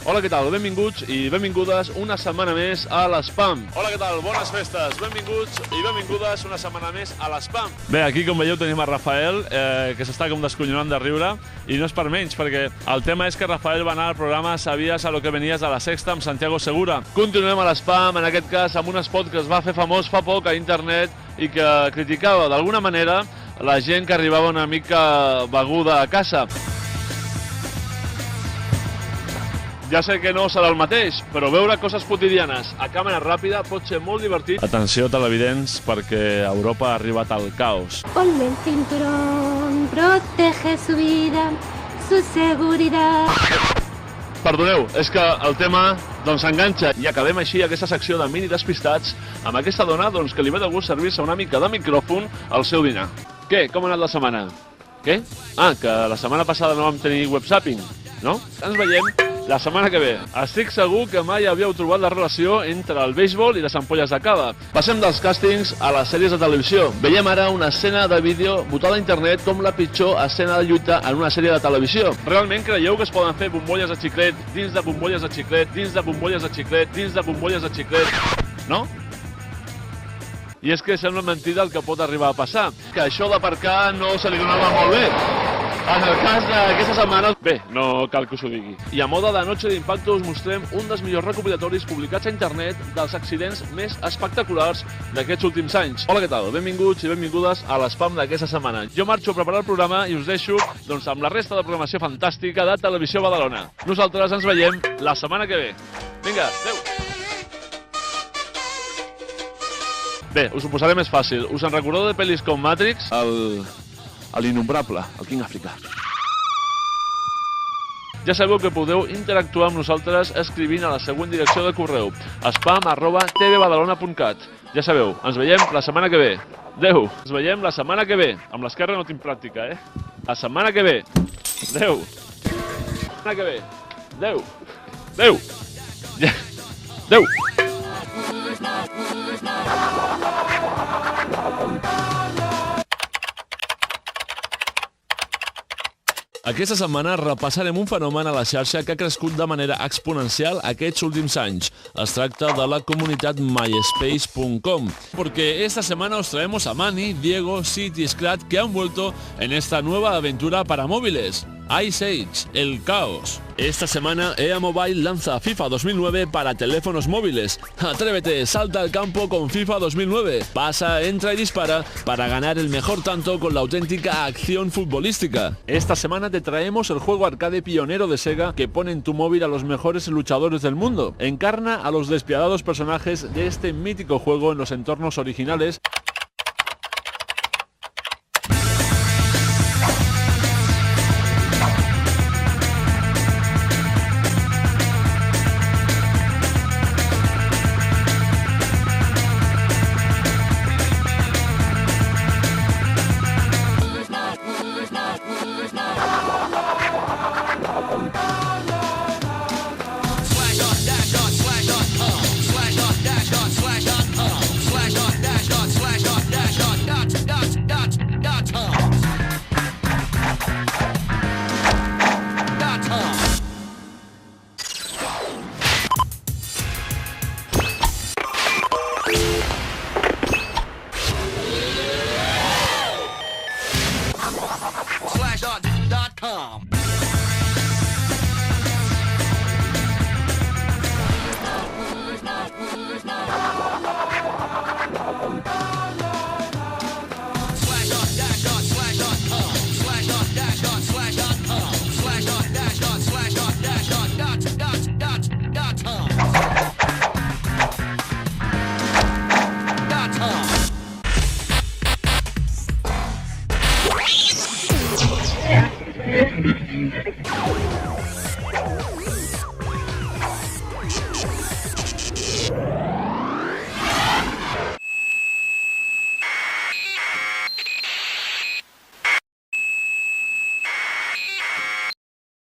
Hola, què tal? Benvinguts i benvingudes una setmana més a l'Spam. Hola, què tal? Bones festes. Benvinguts i benvingudes una setmana més a l'Spam. Bé, aquí, com veieu, tenim a Rafael, que s'està com desconyonant de riure, i no és per menys, perquè el tema és que Rafael va anar al programa Sabías a lo que venies a la Sexta amb Santiago Segura. Continuem a l'Spam, en aquest cas, amb un spot que es va fer famós fa poc a internet i que criticava, d'alguna manera, la gent que arribava una mica beguda a casa. Ja sé que no serà el mateix, però veure coses quotidianes a càmera ràpida pot ser molt divertit. Atenció, televidents, perquè a Europa ha arribat el caos. Ponle el cinturón, protege su vida, su seguridad. Perdoneu, és que el tema s'enganxa i acabem així aquesta secció de mini despistats amb aquesta dona que li ve de gust servir-se una mica de micròfon al seu dinar. Què? Com ha anat la setmana? Què? Ah, que la setmana passada no vam tenir websapping, no? Ens veiem la setmana que ve. Estic segur que mai havíeu trobat la relació entre el béisbol i les ampolles de cava. Passem dels càstings a les sèries de televisió. Veiem ara una escena de vídeo votada a internet com la pitjor escena de lluita en una sèrie de televisió. Realment creieu que es poden fer bombolles de xiclet dins de bombolles de xiclet, dins de bombolles de xiclet, dins de bombolles de xiclet? No? I és que sembla mentida el que pot arribar a passar. Que això d'aparcar no se li donava molt bé. En el cas d'aquesta setmana, bé, no cal que us ho digui. I a moda de Noche d'Impacto us mostrem un dels millors recopilatoris publicats a internet dels accidents més espectaculars d'aquests últims anys. Hola, què tal? Benvinguts i benvingudes a l'Spam d'aquesta setmana. Jo marxo a preparar el programa i us deixo amb la resta de programació fantàstica de Televisió Badalona. Nosaltres ens veiem la setmana que ve. Vinga, adeu! Bé, us ho posaré més fàcil. Us en recordeu de pel·lis com Matrix? L'Innombrable, el King Africà. Ja sabeu que podeu interactuar amb nosaltres escrivint a la següent direcció de correu: spam@tvbadalona.cat. Ja sabeu, ens veiem la setmana que ve. Adeu. Ens veiem la setmana que ve. Amb l'esquerra no tinc pràctica, La setmana que ve. Adeu. La setmana que ve. Adeu. Adeu. Adeu. Aquesta setmana repassarem un fenomen a la xarxa que ha crescut de manera exponencial aquests últims anys. Es tracta de la comunitat myspace.com. Porque esta semana os traemos a Manny, Diego, Sid y Scrat que han vuelto en esta nueva aventura para móviles. Ice Age, el caos. Esta semana EA Mobile lanza FIFA 2009 para teléfonos móviles. Atrévete, salta al campo con FIFA 2009. Pasa, entra y dispara para ganar el mejor tanto con la auténtica acción futbolística. Esta semana te traemos el juego arcade pionero de Sega que pone en tu móvil a los mejores luchadores del mundo. Encarna a los despiadados personajes de este mítico juego en los entornos originales.